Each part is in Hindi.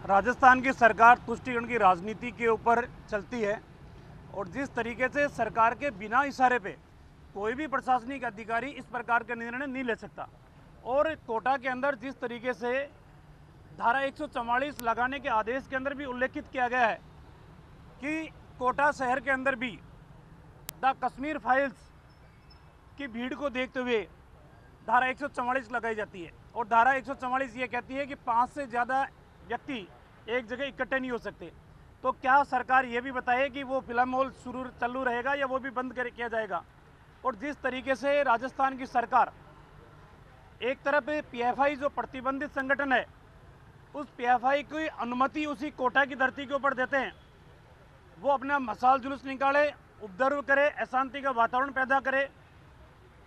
राजस्थान की सरकार तुष्टिकरण की राजनीति के ऊपर चलती है और जिस तरीके से सरकार के बिना इशारे पे कोई भी प्रशासनिक अधिकारी इस प्रकार का निर्णय नहीं ले सकता। और कोटा के अंदर जिस तरीके से धारा 144 लगाने के आदेश के अंदर भी उल्लेखित किया गया है कि कोटा शहर के अंदर भी द कश्मीर फाइल्स की भीड़ को देखते हुए धारा 144 लगाई जाती है। और धारा 144 ये कहती है कि 5 से ज़्यादा व्यक्ति एक जगह इकट्ठे नहीं हो सकते। तो क्या सरकार ये भी बताए कि वो फिल्म हॉल चालू रहेगा या वो भी बंद किया जाएगा। और जिस तरीके से राजस्थान की सरकार एक तरफ पीएफआई जो प्रतिबंधित संगठन है उस पीएफआई की अनुमति उसी कोटा की धरती के ऊपर देते हैं, वो अपना मसाल जुलूस निकाले, उपद्रव करे, अशांति का वातावरण पैदा करे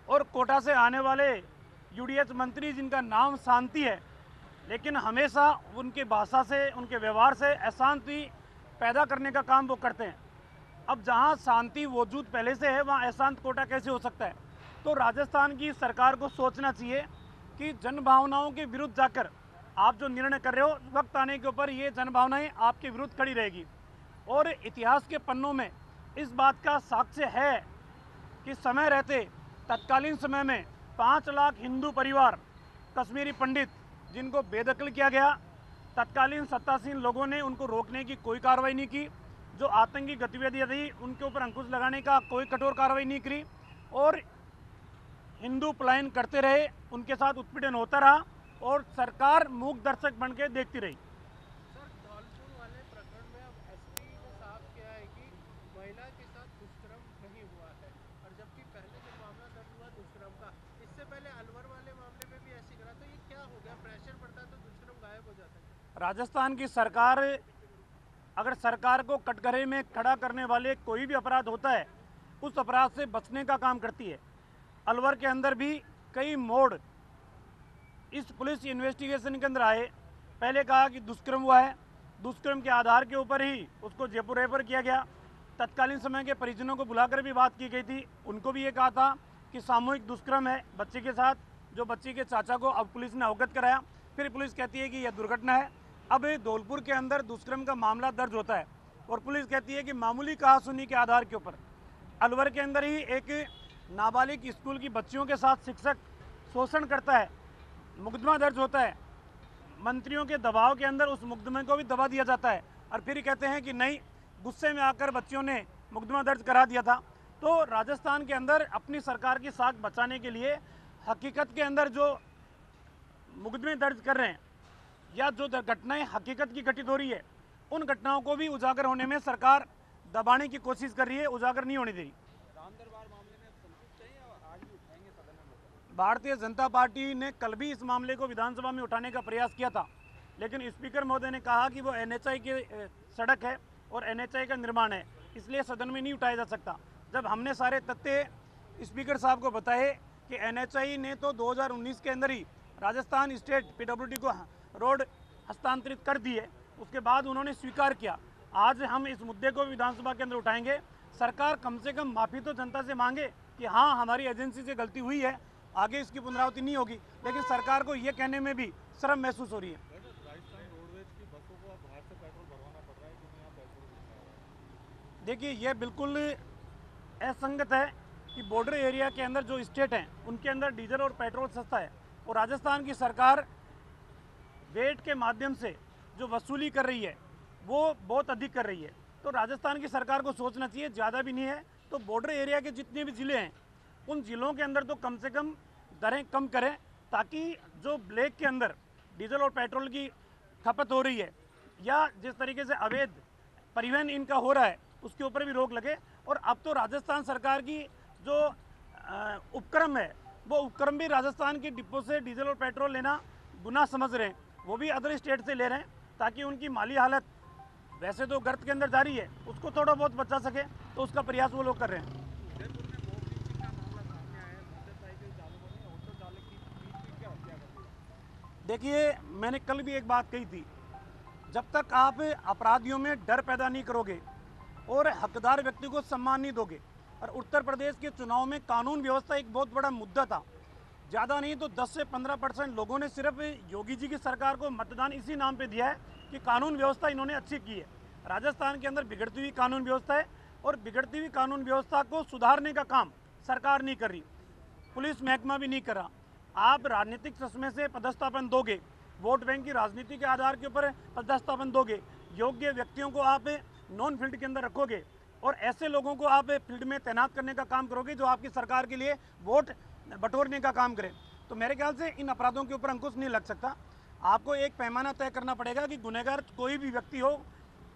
और कोटा से आने वाले यूडीएच मंत्री जिनका नाम शांति है लेकिन हमेशा उनकी भाषा से उनके व्यवहार से अशांति पैदा करने का काम वो करते हैं। अब जहां शांति मौजूद पहले से है वहां अशांत कोटा कैसे हो सकता है। तो राजस्थान की सरकार को सोचना चाहिए कि जन भावनाओं के विरुद्ध जाकर आप जो निर्णय कर रहे हो वक्त आने के ऊपर ये जन भावनाएं आपके विरुद्ध खड़ी रहेगी। और इतिहास के पन्नों में इस बात का साक्ष्य है कि समय रहते तत्कालीन समय में 5 लाख हिंदू परिवार कश्मीरी पंडित जिनको बेदखल किया गया, तत्कालीन सत्तासीन लोगों ने उनको रोकने की कोई कार्रवाई नहीं की। जो आतंकी गतिविधियाँ थी उनके ऊपर अंकुश लगाने का कोई कठोर कार्रवाई नहीं करी और हिंदू पलायन करते रहे, उनके साथ उत्पीड़न होता रहा और सरकार मूक दर्शक बन के देखती रही। सर, धौलपुर वाले प्रकरण में अब एसपी ने साफ किया है कि महिला के साथ दुष्कर्म नहीं हुआ है, और जबकि पहले जो मामला दर्ज हुआ दुष्कर्म का, इससे पहले अलवर वाले मामले में भी ऐसी करा। तो ये क्या हो गया? प्रेशर बढ़ता है तो दुष्कर्म गायब हो जाता है। राजस्थान की सरकार अगर सरकार को कटघरे में खड़ा करने वाले कोई भी अपराध होता है उस अपराध से बचने का काम करती है। अलवर के अंदर भी कई मोड़ इस पुलिस इन्वेस्टिगेशन के अंदर आए। पहले कहा कि दुष्कर्म हुआ है, दुष्कर्म के आधार के ऊपर ही उसको जयपुर रेफर किया गया। तत्कालीन समय के परिजनों को बुलाकर भी बात की गई थी, उनको भी ये कहा था कि सामूहिक दुष्कर्म है बच्चे के साथ, जो बच्ची के चाचा को अब पुलिस ने अवगत कराया। फिर पुलिस कहती है कि यह दुर्घटना है। अब धौलपुर के अंदर दुष्कर्म का मामला दर्ज होता है और पुलिस कहती है कि मामूली कहासुनी के आधार के ऊपर। अलवर के अंदर ही एक नाबालिग स्कूल की बच्चियों के साथ शिक्षक शोषण करता है, मुकदमा दर्ज होता है। मंत्रियों के दबाव के अंदर उस मुकदमे को भी दबा दिया जाता है और फिर कहते हैं कि नहीं, गुस्से में आकर बच्चियों ने मुकदमा दर्ज करा दिया था। तो राजस्थान के अंदर अपनी सरकार की साख बचाने के लिए हकीकत के अंदर जो मुकदमे दर्ज कर रहे हैं या जो घटनाएं हकीकत की घटित हो रही है उन घटनाओं को भी उजागर होने में सरकार दबाने की कोशिश कर रही है, उजागर नहीं होने दे रही। भारतीय जनता पार्टी ने कल भी इस मामले को विधानसभा में उठाने का प्रयास किया था लेकिन स्पीकर महोदय ने कहा कि वो एनएचआई की सड़क है और एनएचआई का निर्माण है, इसलिए सदन में नहीं उठाया जा सकता। जब हमने सारे तथ्य स्पीकर साहब को बताए कि एनएचआई ने तो 2019 के अंदर ही राजस्थान स्टेट पीडब्ल्यूडी को रोड हस्तांतरित कर दी है, उसके बाद उन्होंने स्वीकार किया। आज हम इस मुद्दे को विधानसभा के अंदर उठाएंगे। सरकार कम से कम माफ़ी तो जनता से मांगे कि हाँ हमारी एजेंसी से गलती हुई है, आगे इसकी पुनरावृत्ति नहीं होगी। लेकिन सरकार को ये कहने में भी शर्म महसूस हो रही है। देखिए, ये बिल्कुल असंगत है कि बॉर्डर एरिया के अंदर जो स्टेट हैं उनके अंदर डीजल और पेट्रोल सस्ता है और राजस्थान की सरकार वेट के माध्यम से जो वसूली कर रही है वो बहुत अधिक कर रही है। तो राजस्थान की सरकार को सोचना चाहिए, ज़्यादा भी नहीं है तो बॉर्डर एरिया के जितने भी ज़िले हैं उन ज़िलों के अंदर तो कम से कम दरें कम करें ताकि जो ब्लैक के अंदर डीजल और पेट्रोल की खपत हो रही है या जिस तरीके से अवैध परिवहन इनका हो रहा है उसके ऊपर भी रोक लगे। और अब तो राजस्थान सरकार की जो उपक्रम है वो उपक्रम भी राजस्थान की डिपो से डीजल और पेट्रोल लेना गुनाह समझ रहे हैं, वो भी अदर स्टेट से ले रहे हैं ताकि उनकी माली हालत वैसे तो गर्त के अंदर जारी है उसको थोड़ा बहुत बचा सके, तो उसका प्रयास वो लोग कर रहे हैं। देखिए, मैंने कल भी एक बात कही थी, जब तक आप अपराधियों में डर पैदा नहीं करोगे और हकदार व्यक्ति को सम्मान नहीं दोगे, और उत्तर प्रदेश के चुनाव में कानून व्यवस्था एक बहुत बड़ा मुद्दा था। ज़्यादा नहीं तो 10 से 15% लोगों ने सिर्फ योगी जी की सरकार को मतदान इसी नाम पे दिया है कि कानून व्यवस्था इन्होंने अच्छी की है। राजस्थान के अंदर बिगड़ती हुई कानून व्यवस्था है और बिगड़ती हुई कानून व्यवस्था को सुधारने का काम सरकार नहीं कर रही, पुलिस महकमा भी नहीं कर रहा। आप राजनीतिक चश्मे से पदस्थापन दोगे, वोट बैंक की राजनीति के आधार के ऊपर पदस्थापन दोगे, योग्य व्यक्तियों को आप नॉन फील्ड के अंदर रखोगे और ऐसे लोगों को आप फील्ड में तैनात करने का काम करोगे जो आपकी सरकार के लिए वोट बटोरने का काम करें, तो मेरे ख्याल से इन अपराधों के ऊपर अंकुश नहीं लग सकता। आपको एक पैमाना तय करना पड़ेगा कि गुनहगार कोई भी व्यक्ति हो,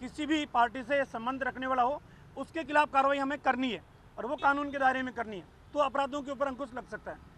किसी भी पार्टी से संबंध रखने वाला हो, उसके खिलाफ कार्रवाई हमें करनी है और वो कानून के दायरे में करनी है, तो अपराधों के ऊपर अंकुश लग सकता है।